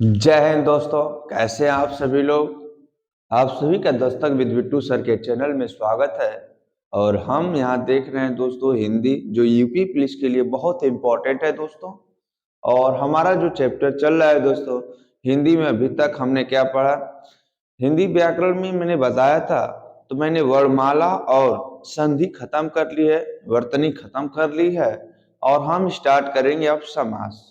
जय हिंद दोस्तों। कैसे हैं आप सभी लोग। आप सभी का दस्तक विद बिट्टू सर के चैनल में स्वागत है। और हम यहाँ देख रहे हैं दोस्तों हिंदी, जो यूपी पुलिस के लिए बहुत इम्पोर्टेंट है दोस्तों। और हमारा जो चैप्टर चल रहा है दोस्तों हिंदी में, अभी तक हमने क्या पढ़ा। हिंदी व्याकरण में मैंने बताया था, तो मैंने वर्णमाला और संधि खत्म कर ली है, वर्तनी खत्म कर ली है। और हम स्टार्ट करेंगे अब समास।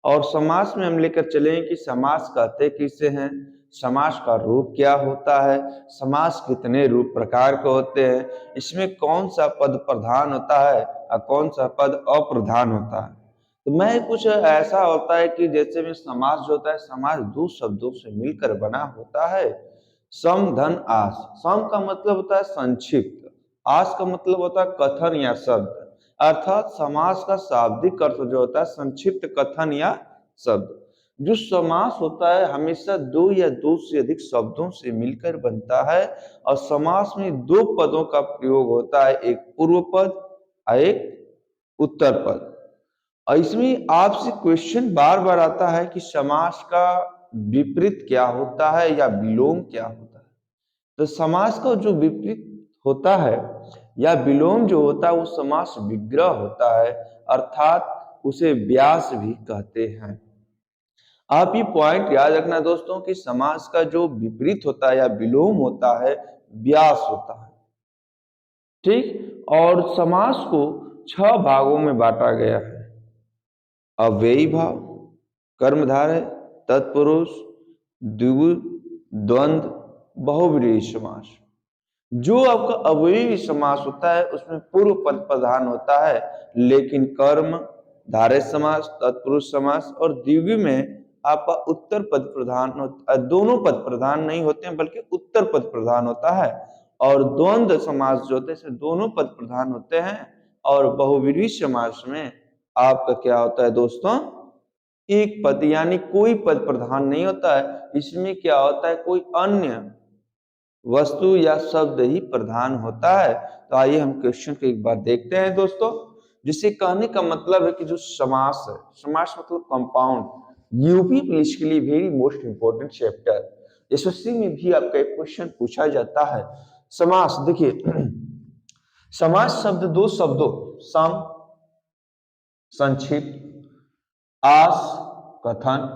और समास में हम लेकर चलेंगे कि समास कहते किसे हैं, समास का रूप क्या होता है, समास कितने रूप प्रकार के होते हैं, इसमें कौन सा पद प्रधान होता है और कौन सा पद अप्रधान होता है। तो मैं कुछ ऐसा होता है कि जैसे में समास जो होता है, समास दो शब्दों से मिलकर बना होता है। सम धन आस। सम का मतलब होता है संक्षिप्त, आस का मतलब होता है कथन या शब्द। अर्थात समास का शाब्दिक अर्थ जो होता है संक्षिप्त कथन या शब्द। जो समास होता है हमेशा दो या दो से अधिक शब्दों से मिलकर बनता है। और समास में दो पदों का प्रयोग होता है, एक पूर्व पद और एक उत्तर पद। और इसमें आपसे क्वेश्चन बार बार आता है कि समास का विपरीत क्या होता है या विलोम क्या होता है। तो समास का जो विपरीत होता है या विलोम जो होता है वो समास विग्रह होता है, अर्थात उसे व्यास भी कहते हैं। आप ये पॉइंट याद रखना दोस्तों कि समास का जो विपरीत होता है या विलोम होता है व्यास होता है। ठीक। और समास को 6 भागों में बांटा गया है। अव्ययी भाव, कर्मधारय, तत्पुरुष, द्विगु, द्वंद्व, बहुव्रीहि समास। जो आपका अव्ययी समास होता है उसमें पूर्व पद प्रधान होता है, लेकिन कर्म धारय समास, तत्पुरुष समास और द्विगु में आपका उत्तर पद प्रधान दोनों पद प्रधान नहीं होते हैं, बल्कि उत्तर पद प्रधान होता है। और द्वंद्व समास जो होते हैं दोनों पद प्रधान होते हैं। और बहुव्रीहि समास में आपका क्या होता है दोस्तों, एक पद यानी कोई पद प्रधान नहीं होता है। इसमें क्या होता है, कोई अन्य वस्तु या शब्द ही प्रधान होता है। तो आइए हम क्वेश्चन को एक बार देखते हैं दोस्तों। जिसे कहने का मतलब है कि जो समास है, समास मतलब कंपाउंड, यूपी पुलिस के लिए very most important chapter. SSC में भी आपका एक क्वेश्चन पूछा जाता है। समास देखिए समास शब्द दो शब्दों सम संक्षिप्त, आस कथन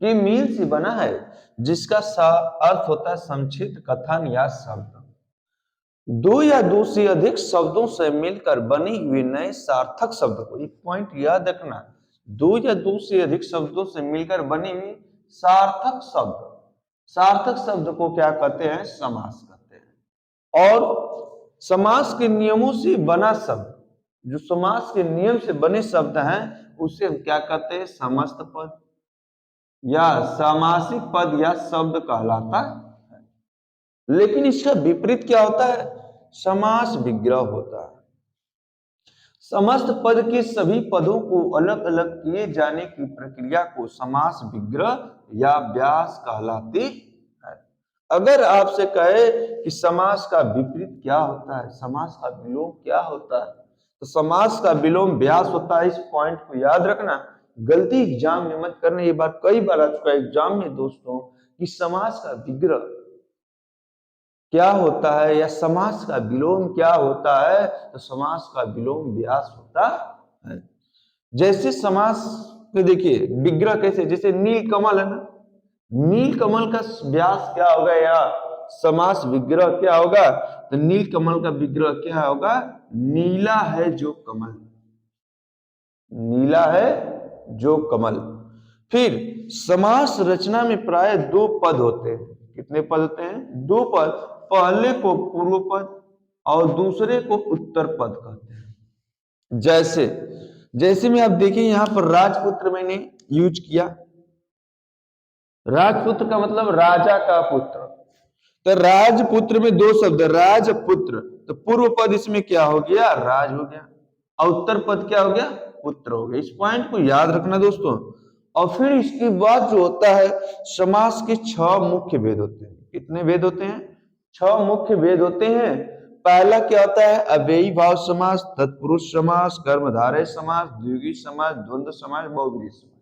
के मेल से बना है, जिसका अर्थ होता है संक्षिप्त कथन या शब्द। दो या दो से अधिक शब्दों से मिलकर बनी हुई नए सार्थक शब्द को, एक पॉइंट याद रखना, दो या दो से अधिक शब्दों से मिलकर बनी हुई सार्थक शब्द, सार्थक शब्द को क्या कहते हैं, समास कहते हैं। और समास के नियमों से बना शब्द, जो समास के नियम से बने शब्द हैं उसे हम क्या कहते हैं, समस्त पद या सामासिक पद या शब्द कहलाता है। लेकिन इसका विपरीत क्या होता है, समास विग्रह होता है। समस्त पद के सभी पदों को अलग अलग किए जाने की प्रक्रिया को समास विग्रह या व्यास कहलाती है। अगर आपसे कहे कि समास का विपरीत क्या होता है, समास का विलोम क्या होता है, तो समास का विलोम व्यास होता है। इस पॉइंट को याद रखना, गलती एग्जाम में मत करना। ये बात कई बार आ चुका है एग्जाम में दोस्तों कि समास का विग्रह क्या होता है या समास का विलोम क्या होता है, तो समास का विलोम व्यास होता है। जैसे समास में देखिए विग्रह कैसे, जैसे नील कमल है ना, नील कमल का व्यास क्या होगा या समास विग्रह क्या होगा, तो नील कमल का विग्रह क्या होगा, नीला है जो कमल, नीला है जो कमल। फिर समास रचना में प्राय दो पद होते हैं। कितने पद होते हैं, दो पद। पहले को पूर्व पद और दूसरे को उत्तर पद कहते हैं। जैसे जैसे में आप देखिए यहां पर राजपुत्र मैंने यूज किया। राजपुत्र का मतलब राजा का पुत्र, तो राजपुत्र में दो शब्द राजपुत्र, तो पूर्व पद इसमें क्या हो गया, राज हो गया, और उत्तर पद क्या हो गया, पुत्र हो गया। इस पॉइंट को याद रखना दोस्तों। और फिर इसके बाद जो होता है, समास के 6 मुख्य भेद होते हैं। कितने भेद होते हैं, 6 मुख्य भेद होते हैं। पहला क्या होता है, अव्ययी भाव समास, तत्पुरुष समास, कर्मधारय समास, द्विगु समास, द्वंद्व समास, बहुव्रीहि समास।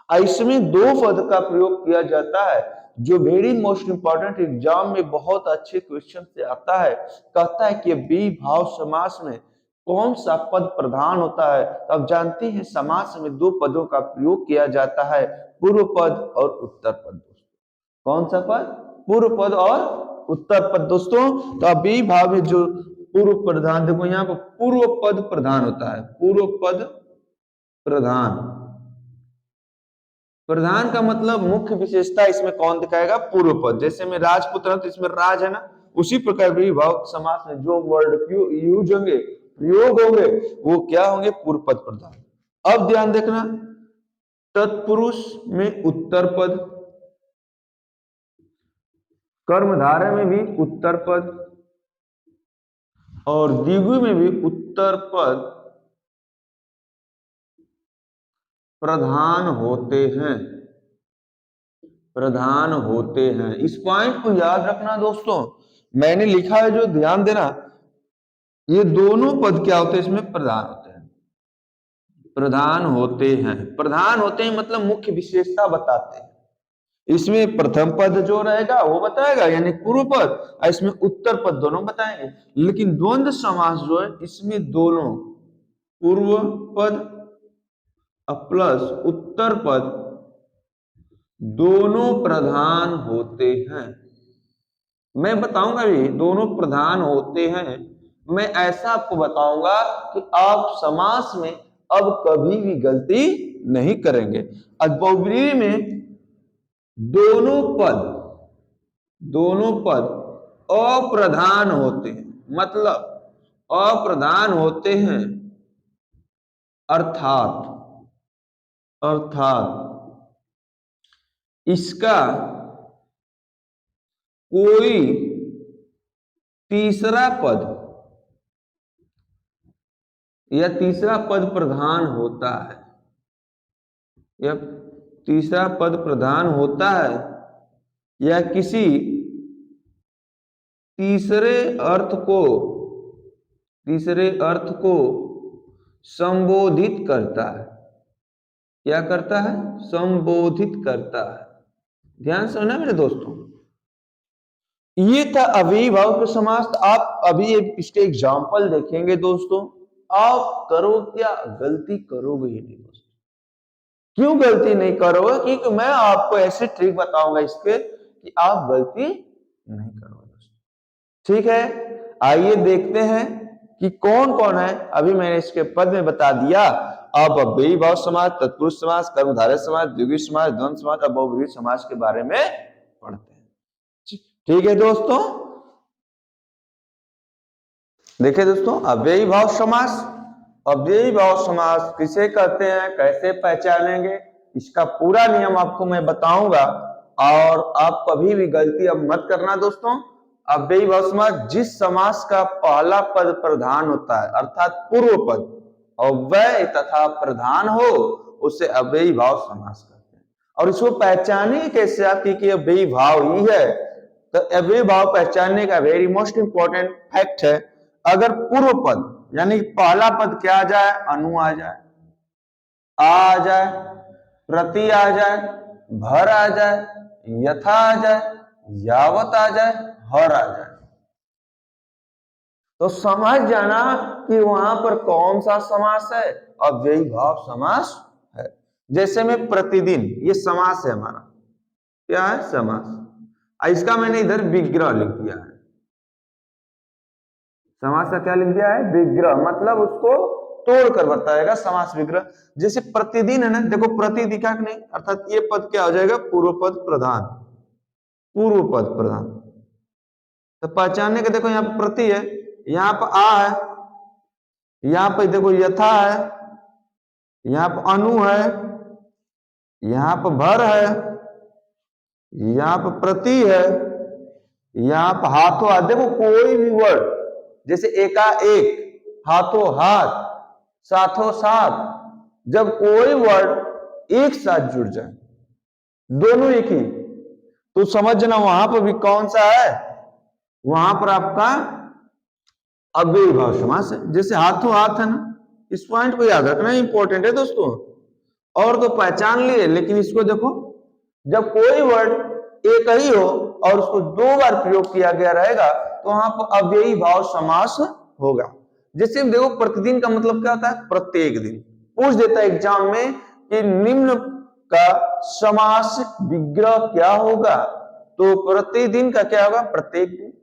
इसमें दो पद का प्रयोग किया जाता है, जो वेरी मोस्ट इंपॉर्टेंट एग्जाम में बहुत अच्छे क्वेश्चन से आता है। कहता है कि विभाव समास में कौन सा पद प्रधान होता है। तो आप जानते हैं समास में दो पदों का प्रयोग किया जाता है, पूर्व पद और उत्तर पद। कौन सा पद? पूर्व पद और उत्तर पद दोस्तों। तो अभी भाव में जो पूर्व प्रधान, देखो यहाँ पर पूर्व पद प्रधान होता है, पूर्व पद प्रधान। प्रधान का मतलब मुख्य विशेषता इसमें कौन दिखाएगा? पूर्व पद। जैसे में राजपुत्र है तो इसमें राज है ना, उसी प्रकार विभाव समास में जो वर्ड यूज होंगे, प्रयोग होंगे, वो क्या होंगे? पूर्व पद प्रधान। अब ध्यान देखना, तत्पुरुष में उत्तर पद, कर्मधारय में भी उत्तर पद और द्विगु में भी उत्तर पद प्रधान होते हैं, प्रधान होते हैं। इस पॉइंट को याद रखना दोस्तों, मैंने लिखा है जो, ध्यान देना, ये दोनों पद क्या होते हैं? इसमें प्रधान होते हैं, प्रधान होते हैं। प्रधान होते हैं मतलब मुख्य विशेषता बताते हैं। इसमें प्रथम पद जो रहेगा वो बताएगा, यानी पूर्व पद, और इसमें उत्तर पद दोनों बताएंगे। लेकिन द्वंद्व समास जो है, इसमें दोनों पूर्व पद प्लस उत्तर पद दोनों प्रधान होते हैं। मैं बताऊंगा भी दोनों प्रधान होते हैं। मैं ऐसा आपको बताऊंगा कि आप समास में अब कभी भी गलती नहीं करेंगे। बहुब्रीहि में दोनों पद अप्रधान होते हैं, मतलब अप्रधान होते हैं, अर्थात इसका कोई तीसरा पद या तीसरा पद प्रधान होता है, या तीसरा पद प्रधान होता है, या किसी तीसरे अर्थ को संबोधित करता है। क्या करता है? संबोधित करता है। ध्यान से सुनना मेरे दोस्तों, ये था अव्ययीभाव के समास। आप अभी इसके एग्जाम्पल देखेंगे दोस्तों, आप करो क्या? गलती करोगे ही नहीं दोस्तों। क्यों गलती नहीं करोगे? क्योंकि मैं आपको ऐसे ट्रिक बताऊंगा इसके कि आप गलती नहीं करोगे दोस्तों। ठीक है, आइए देखते हैं कि कौन कौन है। अभी मैंने इसके पद में बता दिया। अब अव्ययीभाव समास, तत्पुरुष समास, कर्मधारय समास, द्विगु समास, द्वंद्व समास और बहुब्रीहि समास के बारे में पढ़ते हैं। ठीक है दोस्तों, देखिए दोस्तों, अव्ययीभाव समास। अव्ययीभाव समास किसे कहते हैं, कैसे पहचानेंगे, इसका पूरा नियम आपको मैं बताऊंगा। और आप कभी भी गलती अब मत करना दोस्तों। अव्ययीभाव समास, जिस समास का पहला पद प्रधान होता है, अर्थात पूर्व पद अव्यय तथा प्रधान हो, उसे अव्ययीभाव समास कहते हैं। और इसको पहचाने कैसे आप, कि अव्ययीभाव ही है। तो अव्ययीभाव पहचानने का वेरी मोस्ट इंपॉर्टेंट फैक्ट है, अगर पूर्व पद यानी पहला पद क्या आ जाए? अनु आ जाए, आ जाए, प्रति आ जाए, भर आ जाए, यथा आ जाए, यावत आ जाए, हर आ जाए, तो समझ जाना कि वहां पर कौन सा समास है? अव्ययीभाव समास है। जैसे में प्रतिदिन, ये समास है हमारा। क्या है? समास। इसका मैंने इधर विग्रह लिख दिया है। समास का क्या लिख दिया है? विग्रह, मतलब उसको तोड़कर बताएगा समास विग्रह। जैसे प्रतिदिन है ना, देखो प्रति दिखा कि नहीं, अर्थात ये पद क्या हो जाएगा? पूर्व पद प्रधान, पूर्व पद प्रधान। तो पहचानने के देखो, यहाँ पर प्रति है, यहाँ पर आ है, यहाँ पर देखो यथा है, यहाँ पर अनु है, यहाँ पर भर है, यहाँ पर प्रति है, यहाँ पर हाथों हाथ। देखो कोई भी वर्ड, जैसे एकाएक, हाथों हाथ, साथों साथ, जब कोई वर्ड एक साथ जुड़ जाए, दोनों एक ही, तो समझना वहां पर भी कौन सा है? वहां पर आपका अव्ययीभाव समास है। जैसे हाथों हाथ है ना, इस पॉइंट को याद रखना इंपॉर्टेंट है दोस्तों। और तो पहचान लिए, लेकिन इसको देखो, जब कोई वर्ड एक ही हो और उसको दो बार प्रयोग किया गया रहेगा तो वहां पर अव्ययी भाव समास होगा। जैसे देखो, प्रतिदिन का मतलब क्या होता है? प्रत्येक दिन। पूछ देता है एग्जाम में कि निम्न का समासिक विग्रह क्या होगा, तो प्रतिदिन का क्या होगा? प्रत्येक दिन।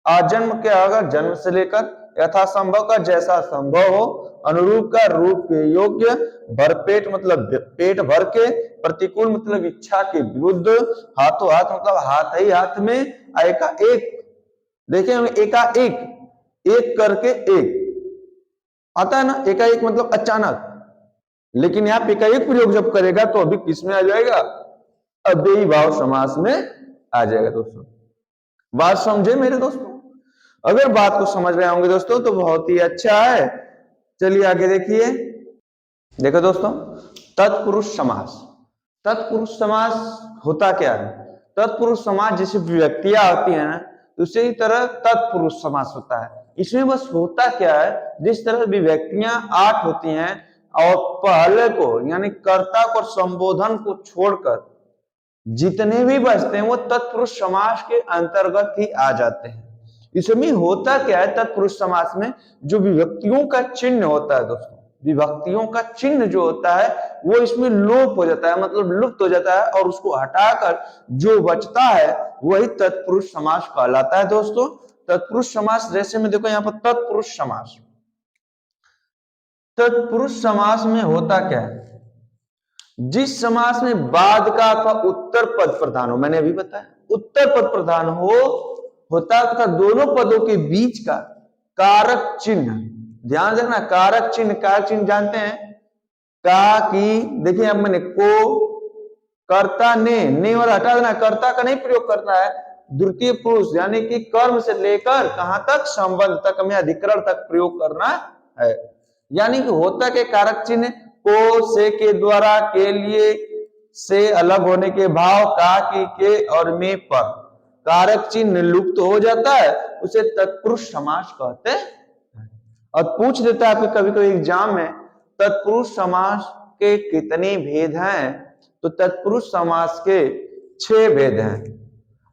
आजन्म क्या होगा? जन्म से लेकर। यथासंभव का जैसा संभव हो। अनुरूप का रूप के योग्य। भरपेट मतलब पेट भर के। प्रतिकूल मतलब इच्छा के विरुद्ध। हाथों हाथ मतलब हाथ ही हाथ में। एका एक, देखिए हम एका एक करके एक आता है ना, एकाएक मतलब अचानक। लेकिन यहाँ पे एकाएक प्रयोग जब करेगा तो अभी किस में आ जाएगा? अव्ययी भाव समास में आ जाएगा दोस्तों। बात समझे मेरे दोस्तों? अगर बात को समझ रहे होंगे दोस्तों तो बहुत ही अच्छा है। चलिए आगे देखिए। देखो दोस्तों, तत्पुरुष समास। तत्पुरुष समास होता क्या है? तत्पुरुष समास जैसे व्यक्तियां होती है ना, उसी तरह तत्पुरुष समास होता है। इसमें बस होता क्या है, जिस तरह विभक्तियां 8 होती हैं और पहले को यानी कर्ता को संबोधन को छोड़कर जितने भी बचते हैं वो तत्पुरुष समास के अंतर्गत ही आ जाते हैं। इसमें होता क्या है? तत्पुरुष समास में जो विभक्तियों का चिन्ह होता है दोस्तों, विभक्तियों का चिन्ह जो होता है वो इसमें लोप हो जाता है, मतलब लुप्त हो जाता है, और उसको हटाकर जो बचता है वही तत्पुरुष समास कहलाता है दोस्तों। तत्पुरुष समास जैसे में देखो यहाँ पर तत्पुरुष समास। तत्पुरुष समास में होता क्या है? जिस समास में बाद का अथवा उत्तर पद प्रधान हो, मैंने अभी बताया उत्तर पद प्रधान हो होता है तथा दोनों पदों के बीच का कारक चिन्ह, ध्यान रखना कारक चिन्ह, कारक चिन्ह जानते हैं? का की, देखिए अब मैंने को, कर्ता ने वाला हटा देना, कर्ता का नहीं प्रयोग करना है। द्वितीय पुरुष यानी कि कर्म से लेकर कहां तक? संबंध तक में अधिकरण तक प्रयोग करना है। यानी कि होता के कारक चिन्ह को, से के द्वारा, के लिए, से अलग होने के भाव, का की, के और में पर कारक चिन्ह लुप्त हो जाता है, उसे तत्पुरुष समास कहते हैं। और पूछ देता है आपके कभी कभी एग्जाम में, तत्पुरुष समास के कितने भेद हैं? तो तत्पुरुष समास के 6 भेद हैं।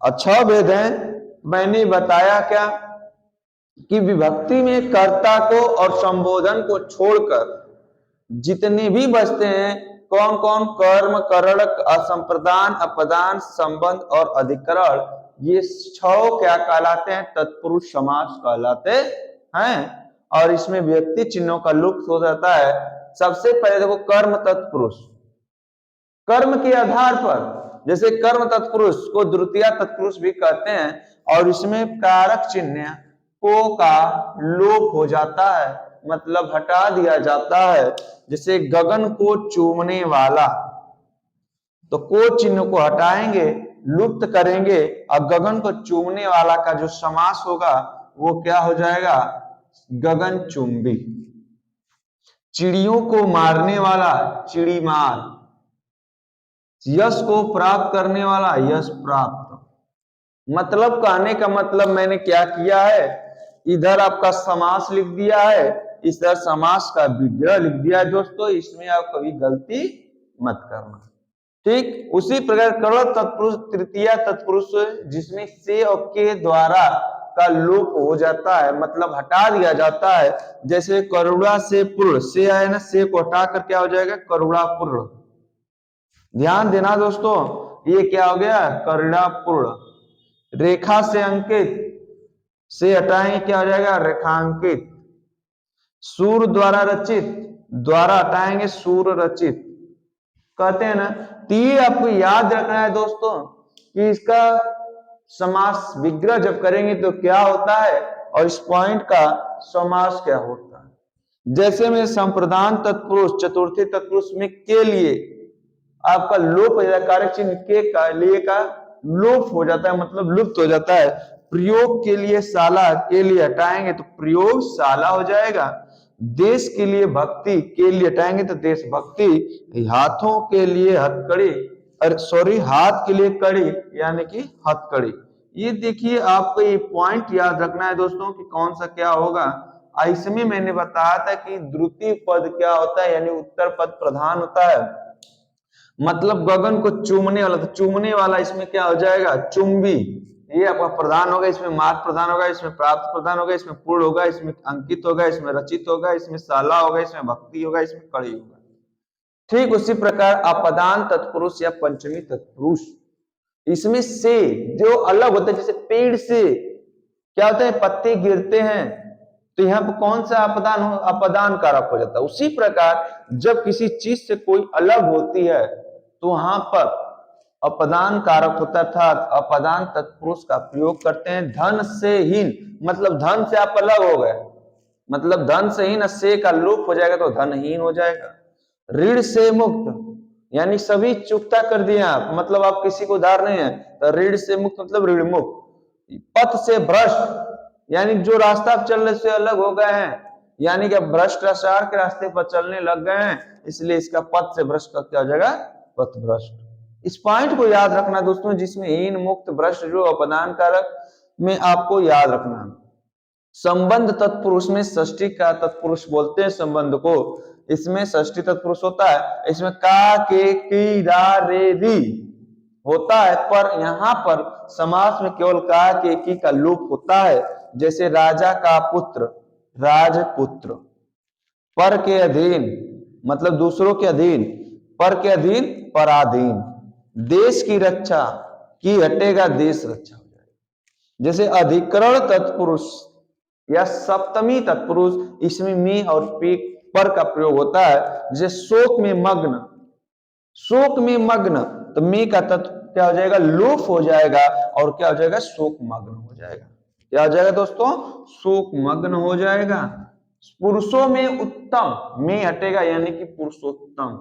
और 6 भेद हैं मैंने बताया क्या कि विभक्ति में कर्ता को और संबोधन को छोड़कर जितने भी बचते हैं, कौन कौन? कर्म, करण, असंप्रदान, अपदान, संबंध और अधिकरण, ये 6 क्या कहलाते हैं? तत्पुरुष समास कहलाते हैं। और इसमें व्यक्ति चिन्हों का लुप्त हो जाता है। सबसे पहले देखो कर्म तत्पुरुष। कर्म के आधार पर, जैसे कर्म तत्पुरुष को द्वितीय तत्पुरुष भी कहते हैं, और इसमें कारक चिन्ह को का लोप हो जाता है, मतलब हटा दिया जाता है। जैसे गगन को चूमने वाला, तो को चिन्ह को हटाएंगे, लुप्त करेंगे, और गगन को चूमने वाला का जो समास होगा वो क्या हो जाएगा? गगन चुंबी। चिड़ियों को मारने वाला, चिड़ी मार। यश को प्राप्त करने वाला, यश प्राप्त। मतलब कहने का मतलब मैंने क्या किया है, इधर आपका समास लिख दिया है, इधर समास का विग्रह लिख दिया है दोस्तों। इसमें आप कभी गलती मत करना, ठीक। उसी प्रकार करण तत्पुरुष तृतीय तत्पुरुष, जिसमें से और के द्वारा का लोप हो जाता है, मतलब हटा दिया जाता है। जैसे करुणा से पूर्ण, से आए ना, से को हटाकर क्या हो जाएगा? करुणा पूर्ण। ध्यान देना दोस्तों, ये क्या हो गया? करुणा पूर्ण। रेखा से अंकित, से हटाएंगे क्या हो जाएगा? रेखांकित। सूर द्वारा रचित, द्वारा हटाएंगे सूर रचित। कहते हैं ना, तो ये आपको याद रखना है दोस्तों कि इसका समास विग्रह जब करेंगे तो क्या होता है, और इस पॉइंट का समास क्या होता है। जैसे में संप्रदान तत्पुरुष, चतुर्थी तत्पुरुष में के लिए आपका लोप हो जाता है, कारक चिन्ह के का लिए का लोप हो जाता है, मतलब लुप्त हो जाता है। प्रयोग के लिए शाला, के लिए हटाएंगे तो प्रयोगशाला हो जाएगा। देश के लिए भक्ति, के लिए हटाएंगे तो देशभक्ति। हाथों के लिए हथकड़ी, सॉरी हाथ के लिए कड़ी यानी कि हथकड़ी। ये देखिए आपको ये पॉइंट याद रखना है दोस्तों कि कौन सा क्या होगा। इसमें मैंने बताया था कि द्वितीय पद क्या होता है, यानी उत्तर पद प्रधान होता है, मतलब गगन को चूमने वाला, तो चूमने वाला इसमें क्या हो जाएगा, चुंबी। ये आपका प्रधान होगा, इसमें मार्ग प्रधान होगा, इसमें प्राप्त प्रधान होगा, इसमें पूर्ण होगा, इसमें अंकित होगा, इसमें रचित होगा, इसमें शाला होगा, इसमें भक्ति होगा, इसमें कड़ी होगा। ठीक उसी प्रकार अपदान तत्पुरुष या पंचमी तत्पुरुष, इसमें से जो अलग होता है, जैसे पेड़ से क्या होता है, पत्ते गिरते हैं, तो यहाँ पर कौन सा अपदान कारक हो जाता है। उसी प्रकार जब किसी चीज से कोई अलग होती है तो वहां पर अपदान कारक होता था, अपदान तत्पुरुष का प्रयोग करते हैं। धन से हीन, मतलब धन से आप अलग हो गए, मतलब धन से हीन, से का लोप हो जाएगा तो धनहीन हो जाएगा। ऋण से मुक्त, यानी सभी चुकता कर दिए आप, मतलब आप किसी को उधार नहीं है, तो ऋण से मुक्त मतलब ऋण मुक्त। पथ से भ्रष्ट, यानी जो रास्ता आप चलने से अलग हो गए हैं, यानी कि भ्रष्टाचार के रास्ते पर चलने लग गए हैं, इसलिए इसका पथ से भ्रष्ट का क्या हो जाएगा, पथ भ्रष्ट। इस पॉइंट को याद रखना दोस्तों, जिसमें हीन मुक्त भ्रष्ट जो अपदान कारक में आपको याद रखना। संबंध तत्पुरुष में षष्ठी का तत्पुरुष बोलते हैं संबंध को, इसमें षष्ठी तत्पुरुष होता है, इसमें का के की रा रे री होता है, पर यहाँ पर समास में केवल का के की का लोप होता है। जैसे राजा का पुत्र राजपुत्र, पर के अधीन मतलब दूसरों के अधीन, पर के अधीन पराधीन, देश की रक्षा की हटेगा देश रक्षा हो जाएगा। जैसे अधिकरण तत्पुरुष या सप्तमी तत्पुरुष, इसमें मी और पी पर का प्रयोग होता है। जैसे शोक में मग्न, शोक में मग्न, तो मी का तत्व क्या हो जाएगा, लोप हो जाएगा, और क्या हो जाएगा, शोक मग्न हो जाएगा। क्या हो जाएगा दोस्तों, शोक मग्न हो जाएगा। पुरुषों में उत्तम, में हटेगा यानी कि पुरुषोत्तम।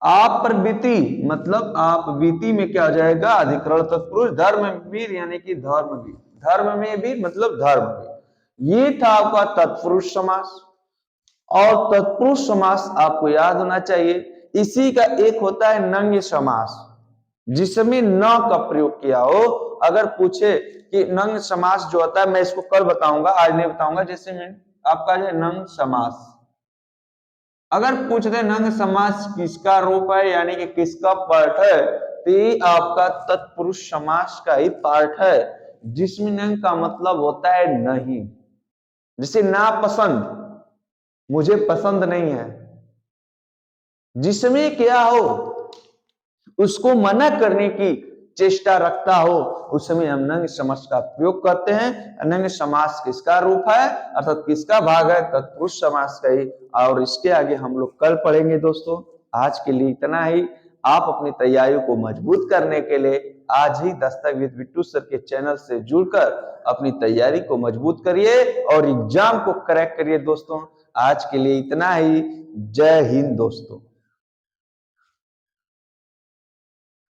आप पर बीती, मतलब आप बीती में क्या हो जाएगा, अधिकरण तत्पुरुष। धर्मवीर यानी कि धर्मवीर, धर्म में वीर मतलब धर्मवीर। ये था आपका तत्पुरुष समास। और तत्पुरुष समास आपको याद होना चाहिए, इसी का एक होता है नंग समास, जिसमें न का प्रयोग किया हो। अगर पूछे कि नंग समास जो होता है, मैं इसको कल बताऊंगा, आज नहीं बताऊंगा। जैसे मैं आपका जो नंग समास, अगर पूछ दे नंग समास किसका रूप है, यानी कि किसका पार्ट है, तो ये आपका तत्पुरुष समास का ही पार्ट है, जिसमें नंग का मतलब होता है नहीं। जैसे नापसंद, मुझे पसंद नहीं है, जिसमें क्या हो, उसको मना करने की चेष्टा रखता हो, उस समय हम नंग समास का प्रयोग करते हैं। नंग समास किसका रूप है, अर्थात किसका भाग है, तत्पुरुष समास का ही। और इसके आगे हम लोग कल पढ़ेंगे दोस्तों। आज के लिए इतना ही। आप अपनी तैयारियों को मजबूत करने के लिए आज ही दस्तक विद बिट्टू सर के चैनल से जुड़कर अपनी तैयारी को मजबूत करिए और एग्जाम को क्रैक करिए दोस्तों। आज के लिए इतना ही। जय हिंद दोस्तों।